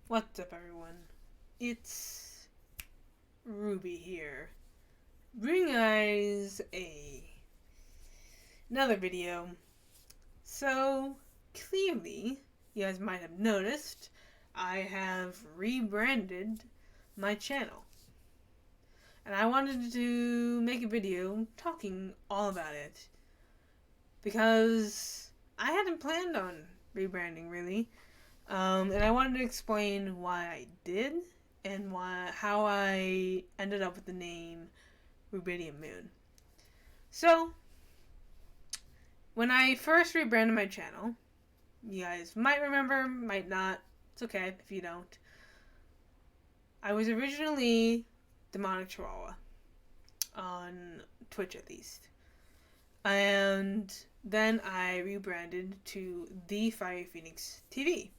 What's up, everyone? It's Ruby here, bringing you guys another video. So, clearly, you guys might have noticed, I have rebranded my channel. And I wanted to make a video talking all about it, because I hadn't planned on rebranding, really. And I wanted to explain why I did and how I ended up with the name Rubidium Moon. So, when I first rebranded my channel, you guys might remember, might not. It's okay if you don't. I was originally Demonic Chihuahua on Twitch, at least. And then I rebranded to The Fiery Phoenix TV.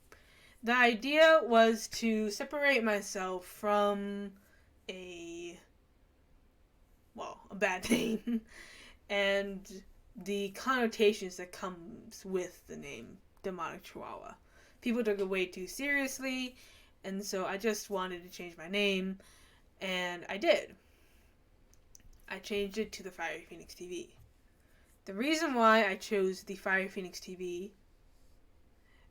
The idea was to separate myself from a bad name and the connotations that comes with the name Demonic Chihuahua. People took it way too seriously, and so I just wanted to change my name, and I did. I changed it to The Fiery Phoenix TV. The reason why I chose The Fiery Phoenix TV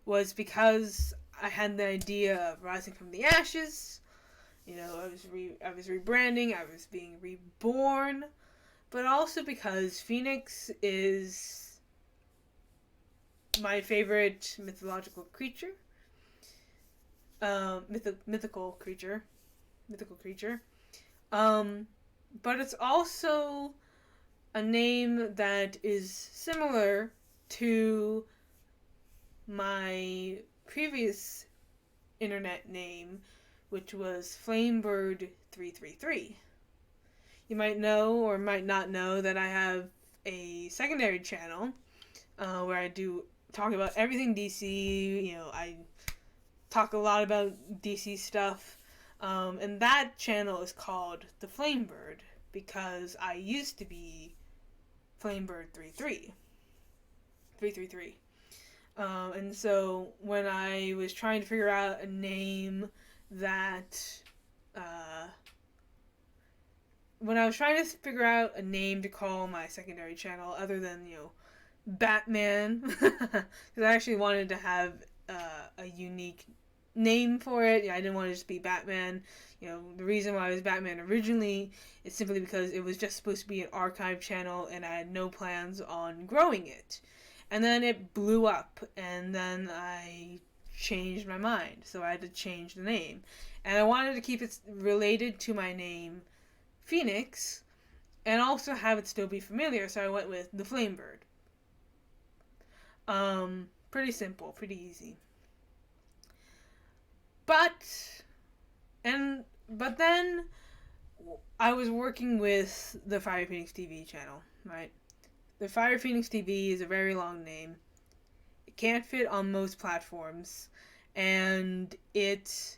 was because I had the idea of rising from the ashes. You know, I was rebranding, I was being reborn, but also because Phoenix is my favorite mythological creature. Mythical creature. But it's also a name that is similar to my previous internet name, which was Flamebird333. You might know or might not know that I have a secondary channel where I do talk about everything DC. You know, I talk a lot about DC stuff, and that channel is called The Flamebird because I used to be Flamebird333. And so when I was trying to figure out a name to call my secondary channel other than, Batman, because I actually wanted to have a unique name for it. I didn't want to just be Batman. The reason why I was Batman originally is simply because it was just supposed to be an archive channel and I had no plans on growing it. And then it blew up, and then I changed my mind, so I had to change the name. And I wanted to keep it related to my name, Phoenix, and also have it still be familiar, so I went with the Flamebird. Pretty simple, pretty easy. But then I was working with the Fire Phoenix TV channel, right? The Fire Phoenix TV is a very long name. It can't fit on most platforms, and it's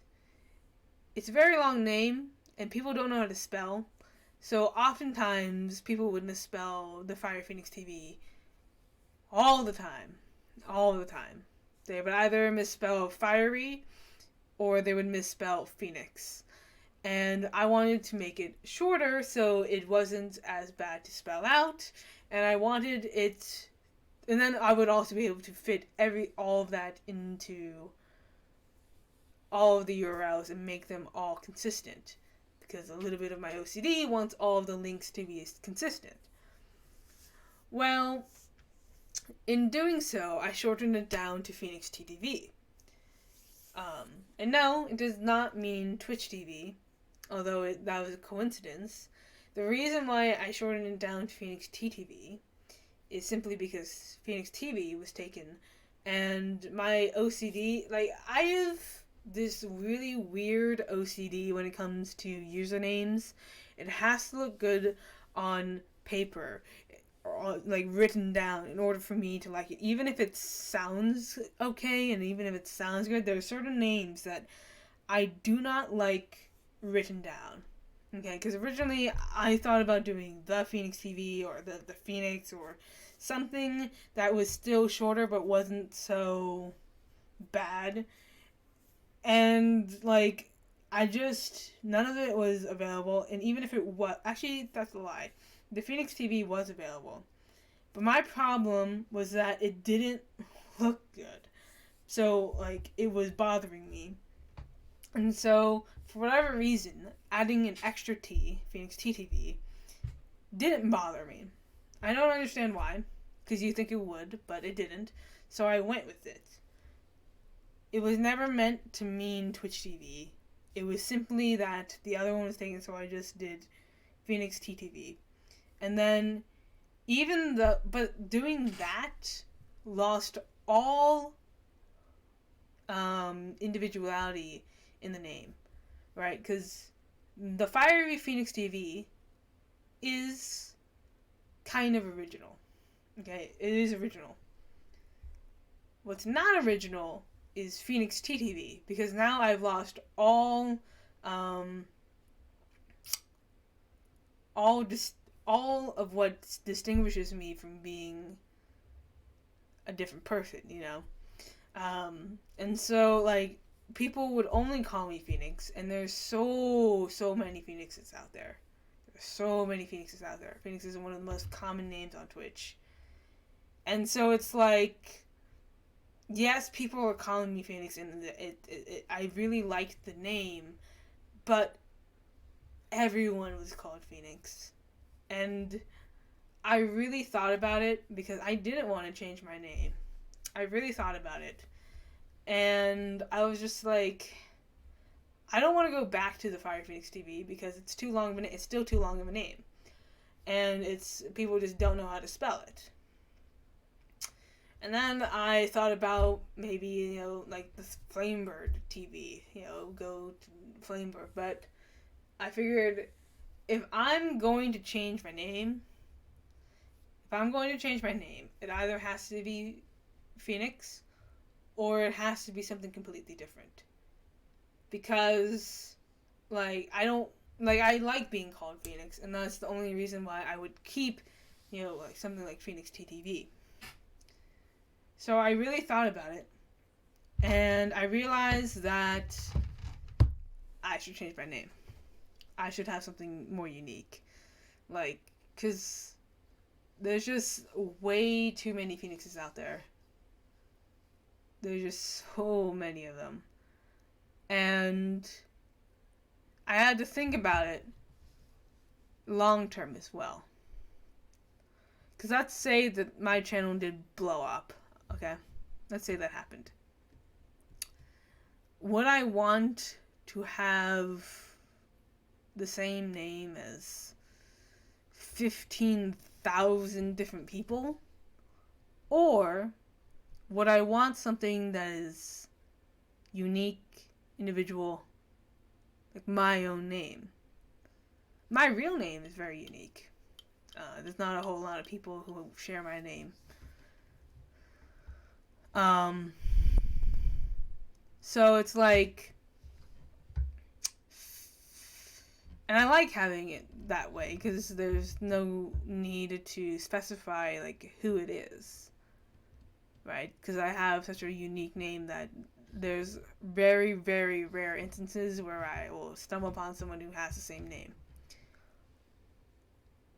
a very long name, and people don't know how to spell. So oftentimes people would misspell the Fire Phoenix TV all the time. They would either misspell fiery or they would misspell Phoenix. And I wanted to make it shorter so it wasn't as bad to spell out. And I wanted it, and then I would also be able to fit all of that into all of the URLs and make them all consistent. Because a little bit of my OCD wants all of the links to be consistent. Well, in doing so, I shortened it down to Phoenix TTV. And no, it does not mean Twitch TV, although that was a coincidence. The reason why I shortened it down to Phoenix TTV is simply because Phoenix TV was taken, and my OCD, I have this really weird OCD when it comes to usernames. It has to look good on paper, or written down, in order for me to like it. Even if it sounds okay, and even if it sounds good, there are certain names that I do not like written down. Okay, because originally I thought about doing the Phoenix TV or the Phoenix or something that was still shorter but wasn't so bad. And And, like, none of it was available. And even if it was, actually, that's a lie. The Phoenix TV was available. But my problem was that it didn't look good. So, like, it was bothering me. And so, for whatever reason, adding an extra T, Phoenix TTV, didn't bother me. I don't understand why, because you think it would, but it didn't. So I went with it. It was never meant to mean Twitch TV. It was simply that the other one was taken, so I just did Phoenix TTV. And then, but doing that lost all individuality in the name, right? Because the Fiery Phoenix TV is kind of original. Okay, it is original. What's not original is Phoenix TTV, because now I've lost all of what distinguishes me from being a different person, you know? And so, like, people would only call me Phoenix, and there's so many Phoenixes out there. There's so many Phoenixes out there. Phoenix is one of the most common names on Twitch. And so it's like, yes, people are calling me Phoenix, and I really liked the name, but everyone was called Phoenix. And I really thought about it, because I didn't want to change my name. I really thought about it. And I was just like, I don't want to go back to the Fire Phoenix TV, because it's too long of a name. It's still too long of a name. And people just don't know how to spell it. And then I thought about maybe, you know, like the Flamebird TV, you know, go to Flamebird. But I figured, if I'm going to change my name, it either has to be Phoenix, or it has to be something completely different. Because, like, I like being called Phoenix, and that's the only reason why I would keep, you know, like, something like Phoenix TTV. So I really thought about it, and I realized that I should change my name. I should have something more unique. Like, because there's just way too many Phoenixes out there. There's just so many of them. And I had to think about it long term as well. Because let's say that my channel did blow up. Okay? Let's say that happened. Would I want to have the same name as 15,000 different people? Or would I want something that is unique, individual, like my own name? My real name is very unique. There's not a whole lot of people who share my name. So it's like, and I like having it that way, because there's no need to specify, like, who it is, right? Because I have such a unique name that there's very, very rare instances where I will stumble upon someone who has the same name.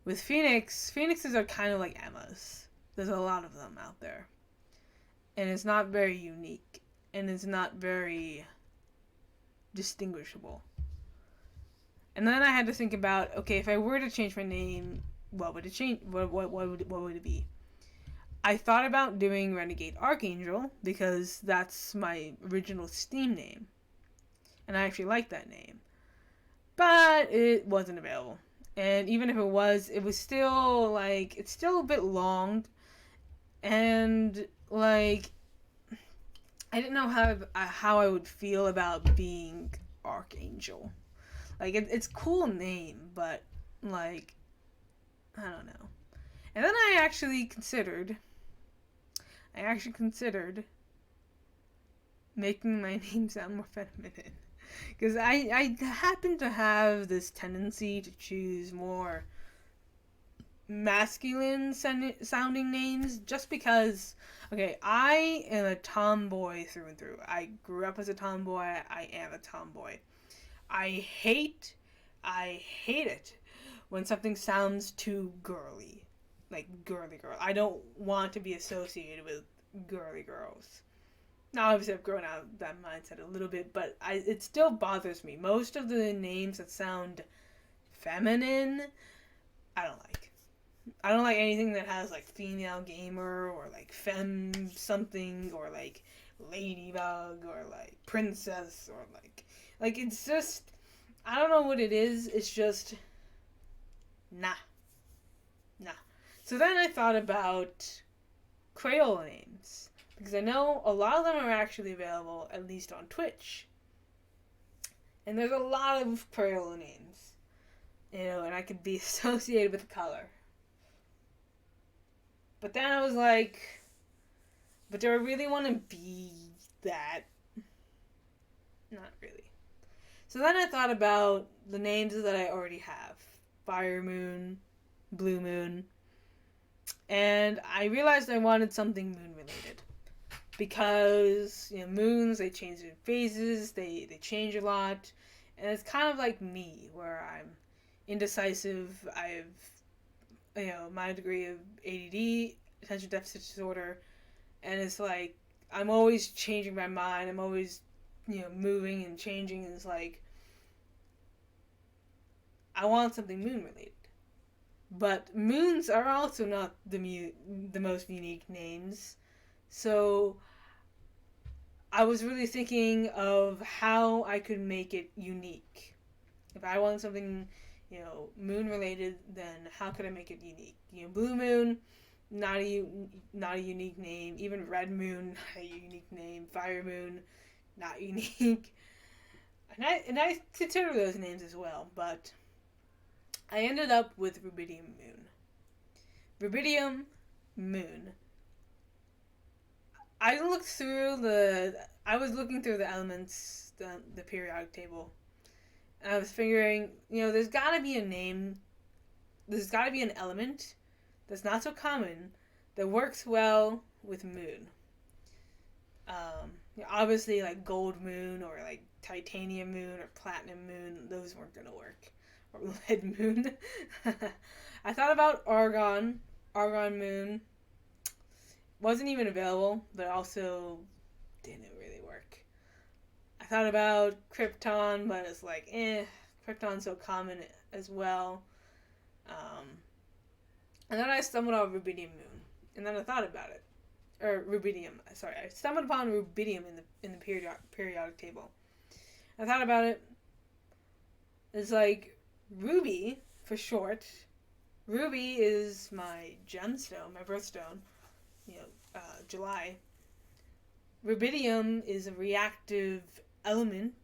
With Phoenixes are kind of like Emmas. There's a lot of them out there. And it's not very unique. And it's not very distinguishable. And then I had to think about, okay, if I were to change my name, what would it change? What would it be? I thought about doing Renegade Archangel, because that's my original Steam name. And I actually like that name. But it wasn't available. And even if it was still, like, it's still a bit long. And, like, I didn't know how I would feel about being Archangel. Like, it's a cool name, but, like, I don't know. And then I actually considered making my name sound more feminine. Because I happen to have this tendency to choose more masculine sounding names just because, okay, I am a tomboy through and through. I grew up as a tomboy. I am a tomboy. I hate it when something sounds too girly. Like girly girl. I don't want to be associated with girly girls. Now, obviously, I've grown out of that mindset a little bit, but it still bothers me. Most of the names that sound feminine, I don't like. I don't like anything that has, like, female gamer, or, like, femme something, or, like, ladybug, or, like, princess, or, like, it's just, I don't know what it is, it's just, nah. So then I thought about Crayola names. Because I know a lot of them are actually available, at least on Twitch. And there's a lot of Crayola names. And I could be associated with the color. But then I was like, but do I really want to be that? Not really. So then I thought about the names that I already have. Fire Moon, Blue Moon. And I realized I wanted something moon related. Because, moons, they change in phases, they change a lot, and it's kind of like me, where I'm indecisive, I have, my degree of ADD, attention deficit disorder, and it's like, I'm always changing my mind, I'm always, moving and changing, and it's like, I want something moon related. But moons are also not the most unique names, so I was really thinking of how I could make it unique. If I wanted something, moon related, then how could I make it unique? Blue Moon, not a unique name. Even Red Moon, not a unique name. Fire Moon, not unique. And I consider those names as well, but I ended up with Rubidium Moon. Rubidium Moon. I was looking through the elements, the periodic table, and I was figuring, there's gotta be an element that's not so common that works well with moon. Obviously, like gold moon, or like titanium moon, or platinum moon, those weren't gonna work. Or lead moon. I thought about argon moon. Wasn't even available, but also didn't really work. I thought about Krypton, but it's like, Krypton's so common as well. And then I stumbled on Rubidium Moon, and then I thought about it, or Rubidium. Sorry, I stumbled upon Rubidium in the periodic table. I thought about it. It's like Ruby for short. Ruby is my gemstone, my birthstone. July. Rubidium is a reactive element,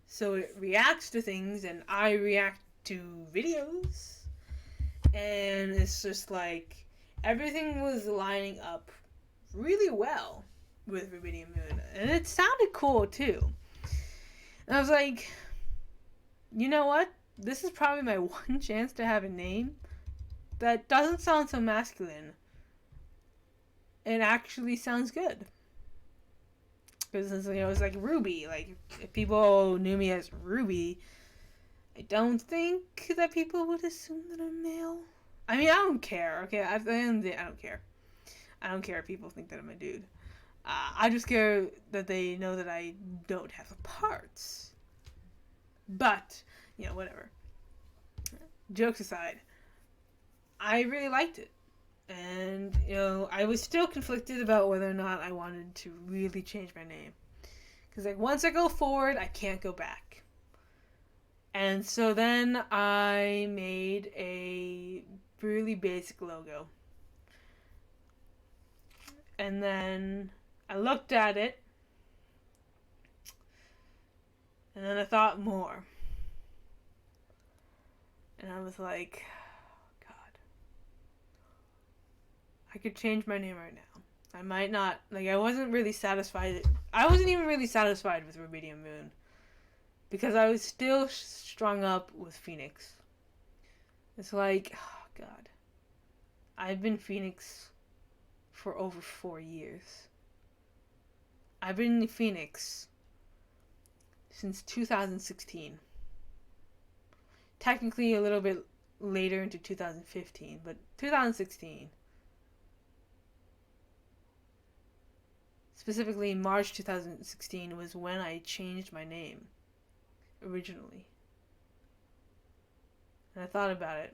so it reacts to things, and I react to videos. And it's just like, everything was lining up really well with Rubidium Moon, and it sounded cool too. And I was like, you know what? This is probably my one chance to have a name that doesn't sound so masculine. It actually sounds good. Because, it's like Ruby. Like, if people knew me as Ruby, I don't think that people would assume that I'm male. I mean, I don't care, okay? At the end of the day, I don't care. I don't care if people think that I'm a dude. I just care that they know that I don't have parts. But, whatever. Jokes aside, I really liked it. And, I was still conflicted about whether or not I wanted to really change my name. Because, like, once I go forward, I can't go back. And so then I made a really basic logo. And then I looked at it. And then I thought more. And I was like, I could change my name right now. I might not, I wasn't really satisfied. I wasn't even really satisfied with Rubidium Moon. Because I was still strung up with Phoenix. It's like, oh God. I've been Phoenix for over 4 years. I've been in Phoenix since 2016. Technically a little bit later into 2015, but 2016. Specifically, March 2016 was when I changed my name originally. And I thought about it.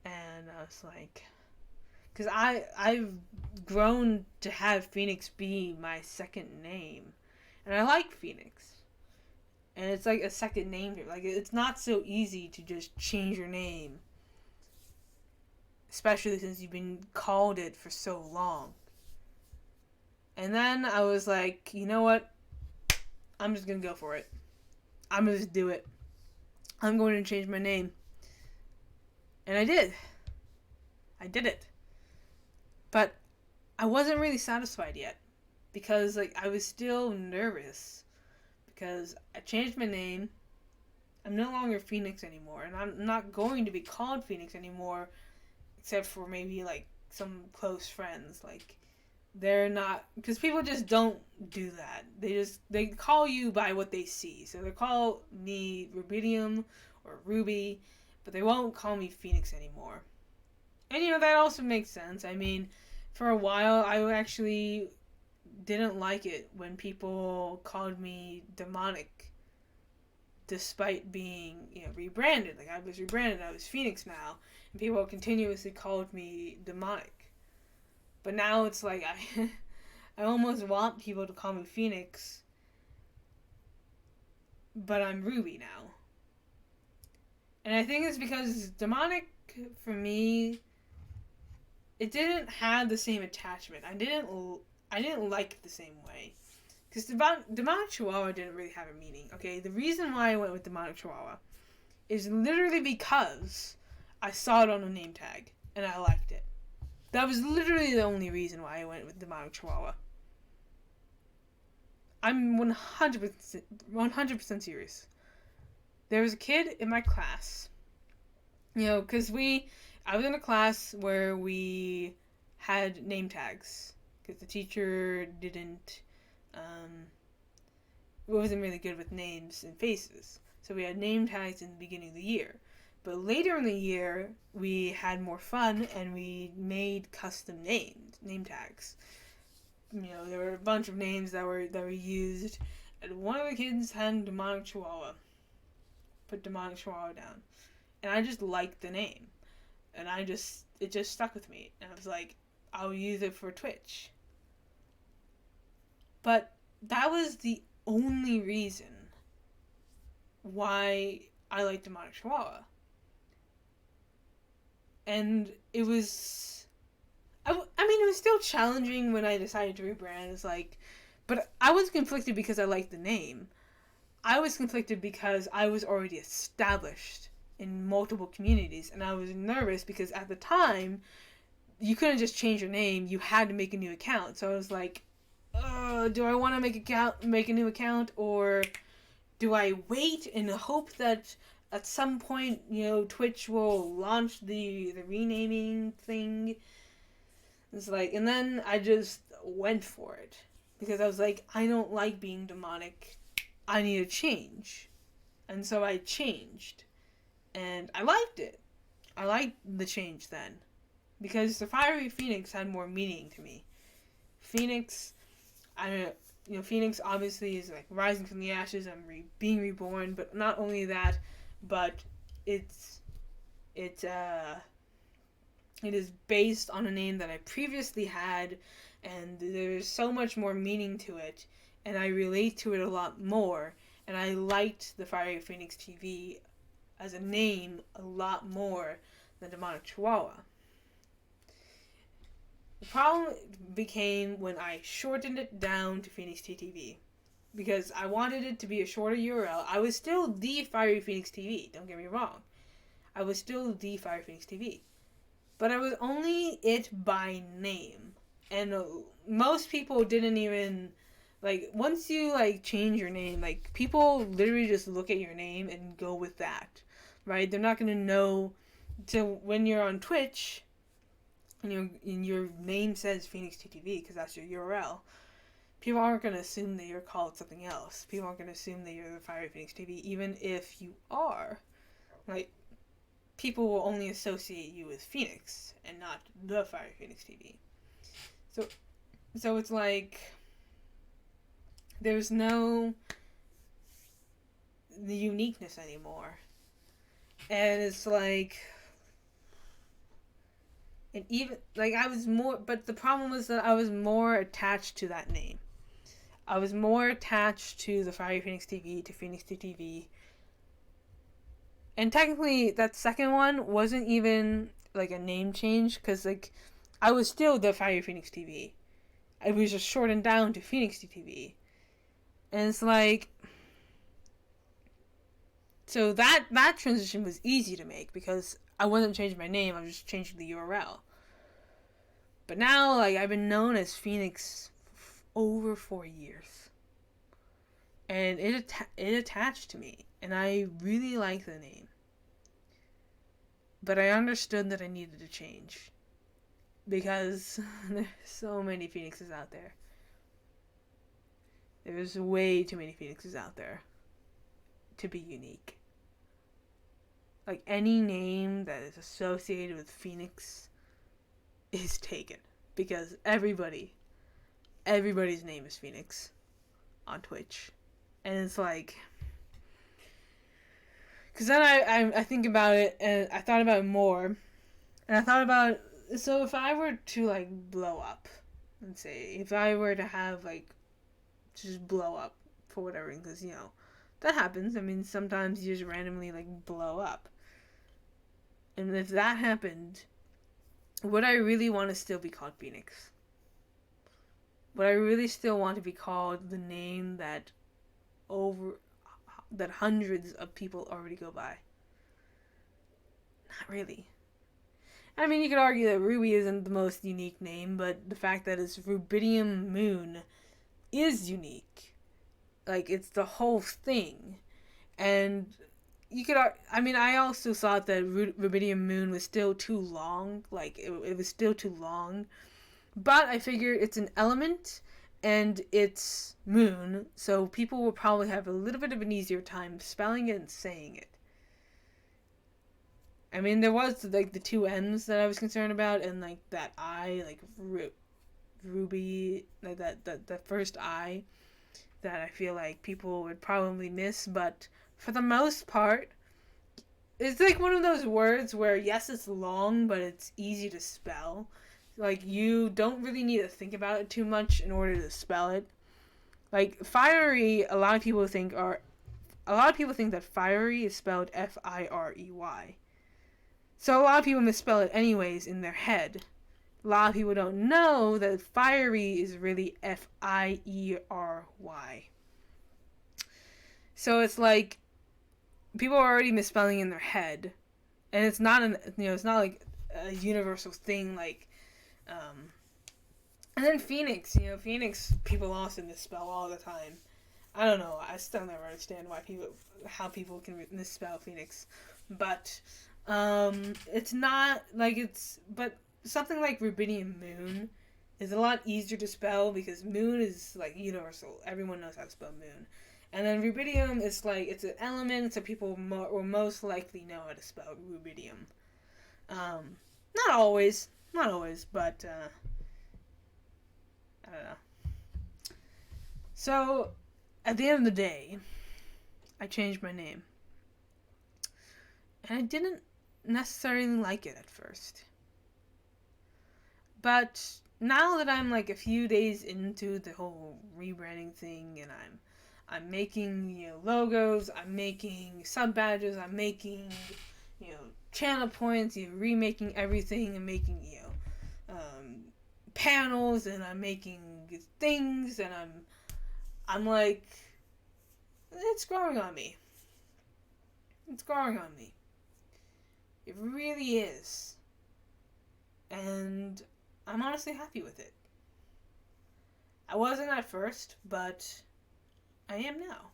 And I was like, because I've grown to have Phoenix be my second name. And I like Phoenix. And it's like a second name here. Like, it's not so easy to just change your name. Especially since you've been called it for so long. And then I was like, you know what? I'm just going to go for it. I'm going to just do it. I'm going to change my name. And I did. I did it. But I wasn't really satisfied yet. Because, like, I was still nervous. Because I changed my name. I'm no longer Phoenix anymore. And I'm not going to be called Phoenix anymore. Except for maybe, like, some close friends. Like, they're not... Because people just don't do that. They call you by what they see. So they call me Rubidium or Ruby. But they won't call me Phoenix anymore. And, you know, that also makes sense. I mean, for a while, I actually didn't like it when people called me demonic. Despite being, you know, rebranded. Like, I was rebranded. I was Phoenix now. And people continuously called me demonic. But now it's like, I almost want people to call me Phoenix. But I'm Ruby now. And I think it's because demonic, for me, it didn't have the same attachment. I didn't like it the same way. Because demonic chihuahua didn't really have a meaning. Okay, the reason why I went with demonic chihuahua is literally because I saw it on a name tag and I liked it. That was literally the only reason why I went with demonic chihuahua. I'm 100% serious. There was a kid in my class, you know, because I was in a class where we had name tags because the teacher wasn't really good with names and faces. So we had name tags in the beginning of the year. But later in the year, we had more fun and we made custom name tags. You know, there were a bunch of names that were used. And one of the kids had demonic chihuahua. Put demonic chihuahua down. And I just liked the name. And it just stuck with me. And I was like, I'll use it for Twitch. But that was the only reason why I like demonic chihuahua. And it was... I mean, it was still challenging when I decided to rebrand. It's like... But I was conflicted because I liked the name. I was conflicted because I was already established in multiple communities. And I was nervous because at the time, you couldn't just change your name. You had to make a new account. So I was like... do I want to make a new account, or do I wait and hope that at some point, you know, Twitch will launch the renaming thing? It's like, and then I just went for it because I was like, I don't like being demonic. I need a change, and so I changed, and I liked it. I liked the change then because the Fiery Phoenix had more meaning to me. Phoenix. Phoenix obviously is like rising from the ashes and being reborn, but not only that, but it is based on a name that I previously had, and there's so much more meaning to it, and I relate to it a lot more, and I liked the Fiery Phoenix TV as a name a lot more than Demonic Chihuahua. The problem became when I shortened it down to Phoenix TTV. Because I wanted it to be a shorter URL. I was still the Fiery Phoenix TV, don't get me wrong. I was still the Fiery Phoenix TV. But I was only it by name. And most people didn't even... Like, once you, like, change your name, like, people literally just look at your name and go with that. Right? They're not going to know So when you're on Twitch and your name says Phoenix TTV because that's your URL, people aren't going to assume that you're called something else. People aren't going to assume that you're the Fiery Phoenix TV, even if you are. Like, people will only associate you with Phoenix and not the Fiery Phoenix TV. So it's like there's no the uniqueness anymore. And it's like, and even like I was more, but the problem was that I was more attached to that name. I was more attached to the Fiery Phoenix TV, to Phoenix TTV. And technically, that second one wasn't even like a name change, because like I was still the Fiery Phoenix TV. It was just shortened down to Phoenix TTV. And it's like, so that transition was easy to make because I wasn't changing my name, I was just changing the URL. But now, like, I've been known as Phoenix over 4 years. And it attached to me. And I really like the name. But I understood that I needed to change. Because there's so many Phoenixes out there. There's way too many Phoenixes out there to be unique. Like, any name that is associated with Phoenix is taken. Because everybody's name is Phoenix on Twitch. And it's like, because then I think about it, and I thought about it more. And I thought about, so if I were to, like, blow up, let's say, if I were to have, like, just blow up for whatever, because, you know, that happens. I mean, sometimes you just randomly, like, blow up. And if that happened, would I really want to still be called Phoenix? Would I really still want to be called the name that hundreds of people already go by? Not really. I mean, you could argue that Ruby isn't the most unique name, but the fact that it's Rubidium Moon is unique. Like, it's the whole thing. And you could, I mean, I also thought that Rubidium Moon was still too long. Like, it was still too long. But I figured it's an element, and it's moon, so people will probably have a little bit of an easier time spelling it and saying it. I mean, there was, like, the two M's that I was concerned about, and, like, that I, like, Ruby, like, that first I, that I feel like people would probably miss, but for the most part, it's, like, one of those words where, yes, it's long, but it's easy to spell. Like, you don't really need to think about it too much in order to spell it. Like, fiery, a lot of people think that fiery is spelled F-I-R-E-Y. So a lot of people misspell it anyways in their head. A lot of people don't know that fiery is really F-I-E-R-Y. So it's like, people are already misspelling in their head. And it's not it's not like a universal thing, like, and then Phoenix, Phoenix people also misspell all the time. I don't know, I still never understand how people can misspell Phoenix. But, it's not, like, but something like Rubidium Moon is a lot easier to spell because moon is, like, universal. Everyone knows how to spell moon. And then rubidium is, like, it's an element, so people will most likely know how to spell rubidium. Not always, but, I don't know. So, at the end of the day, I changed my name. And I didn't necessarily like it at first. But now that I'm, like, a few days into the whole rebranding thing, and I'm making, logos, I'm making sub badges, I'm making, channel points, remaking everything, and making, panels, and I'm making things, and I'm like, it's growing on me. It's growing on me. It really is. And I'm honestly happy with it. I wasn't at first, but I am now.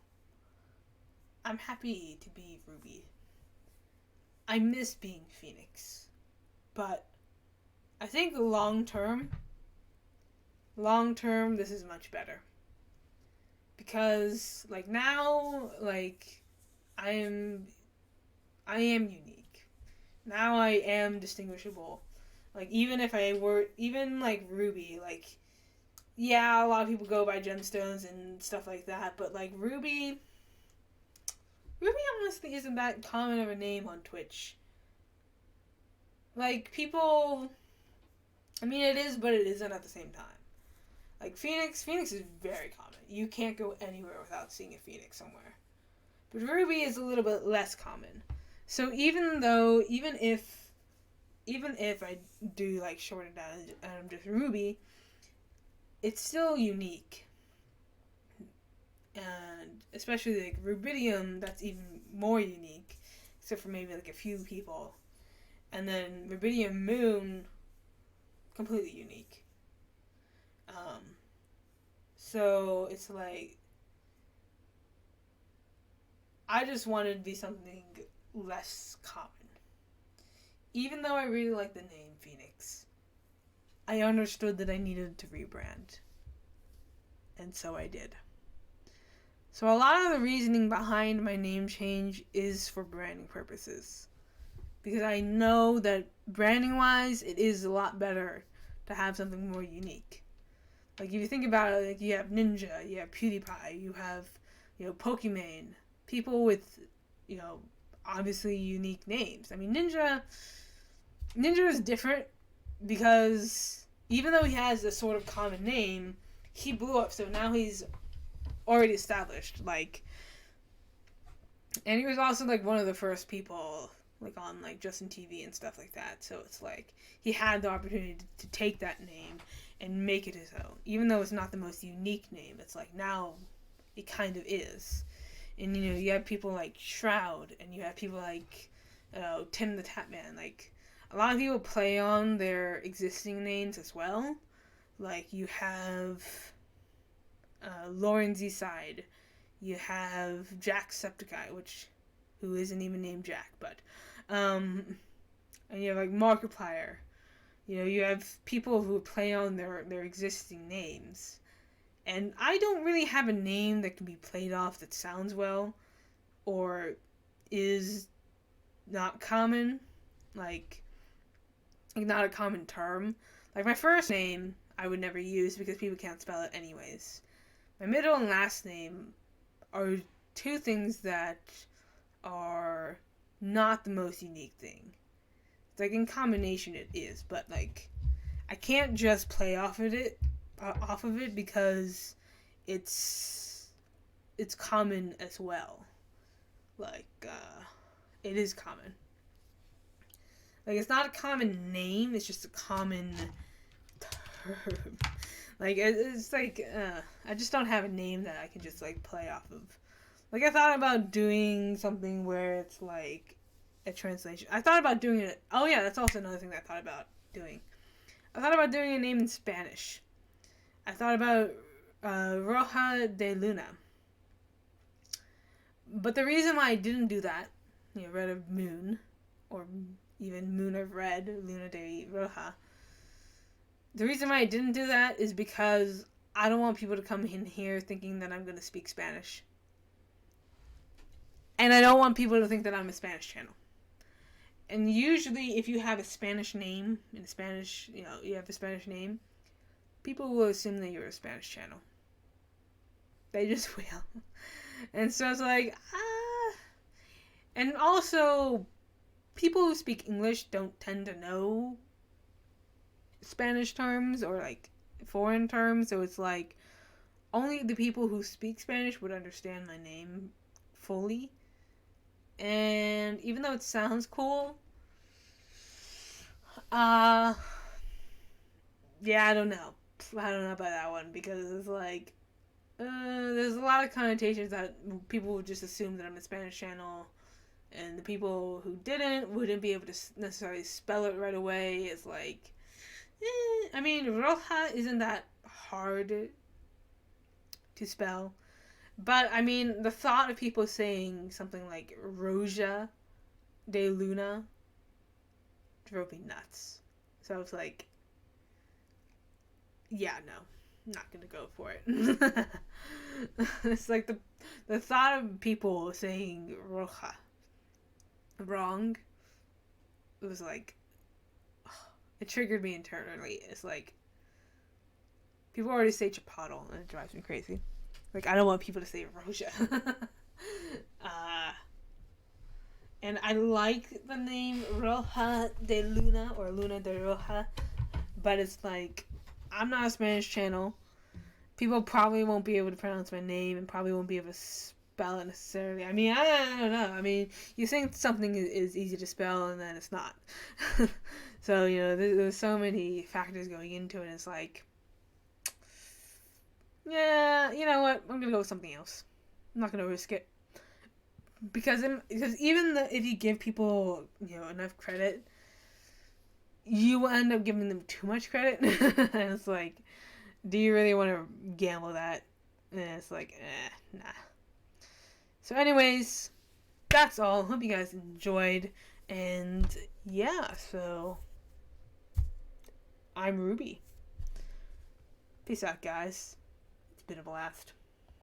I'm happy to be Ruby. I miss being Phoenix. But I think long term, this is much better. Because, like, now, like, I am unique. Now I am distinguishable. Like, even if I were, even, like, Ruby, like, yeah, a lot of people go by gemstones and stuff like that, but, like, Ruby honestly isn't that common of a name on Twitch. Like, people, I mean, it is, but it isn't at the same time. Like, Phoenix is very common. You can't go anywhere without seeing a Phoenix somewhere. But Ruby is a little bit less common. So even if I do, like, shorten down and I'm just Ruby, it's still unique. And especially, like, Rubidium, that's even more unique. Except for maybe, like, a few people. And then Rubidium Moon, completely unique. So it's like, I just wanted to be something less common. Even though I really like the name Phoenix, I understood that I needed to rebrand. And so I did. So a lot of the reasoning behind my name change is for branding purposes. Because I know that branding-wise, it is a lot better to have something more unique. Like, if you think about it, like, you have Ninja, you have PewDiePie, you have, Pokimane. People with, obviously unique names. I mean, Ninja is different because even though he has a sort of common name, he blew up, so now he's already established. Like, and he was also, like, one of the first people, like, on, like, Justin TV and stuff like that. So it's like he had the opportunity to take that name and make it his own. Even though it's not the most unique name, it's like now it kind of is. And, you have people like Shroud, and you have people like Tim the Tatman. Like, a lot of people play on their existing names as well. Like, you have Lauren Z-Side. You have Jacksepticeye, who isn't even named Jack, but and you have like Markiplier. You have people who play on their existing names. And I don't really have a name that can be played off that sounds well or is not common. Like not a common term. Like, my first name I would never use because people can't spell it anyways. My middle and last name are two things that are not the most unique thing. Like, in combination it is, but, like, I can't just play off of it because it's common as well. Like, it is common. Like, it's not a common name, it's just a common term. Like, it's like, I just don't have a name that I can just, like, play off of. Like, I thought about doing something where it's, like, a translation. I thought about doing it. Oh, yeah, that's also another thing that I thought about doing. I thought about doing a name in Spanish. I thought about Roja de Luna. But the reason why I didn't do that, Red of Moon, or even Moon of Red, Luna de Roja, the reason why I didn't do that is because I don't want people to come in here thinking that I'm going to speak Spanish. And I don't want people to think that I'm a Spanish channel. And usually, if you have a Spanish name, in Spanish, you have a Spanish name, people will assume that you're a Spanish channel. They just will. And so it's like, And also, people who speak English don't tend to know Spanish terms or, like, foreign terms. So it's like, only the people who speak Spanish would understand my name fully. And even though it sounds cool, yeah, I don't know about that one, because it's like, there's a lot of connotations that people would just assume that I'm a Spanish channel, and the people who wouldn't be able to necessarily spell it right away. It's like, I mean, Roja isn't that hard to spell. But, I mean, the thought of people saying something like Roja, de Luna drove me nuts. So I was like, yeah, no, I'm not gonna go for it. It's like the thought of people saying roja wrong, it was like, it triggered me internally. It's like, people already say chipotle, and it drives me crazy. Like, I don't want people to say roja. And I like the name Roja de Luna or Luna de Roja, but it's like, I'm not a Spanish channel. People probably won't be able to pronounce my name and probably won't be able to spell it necessarily. I mean, I don't know. I mean, you think something is easy to spell and then it's not. So, you know, there's so many factors going into it. It's like, yeah, you know what? I'm going to go with something else. I'm not going to risk it. Because even if you give people, you know, enough credit, you will end up giving them too much credit. And it's like, do you really want to gamble that? And it's like, nah. So anyways, that's all. Hope you guys enjoyed. And yeah, so I'm Ruby. Peace out, guys. It's been a blast.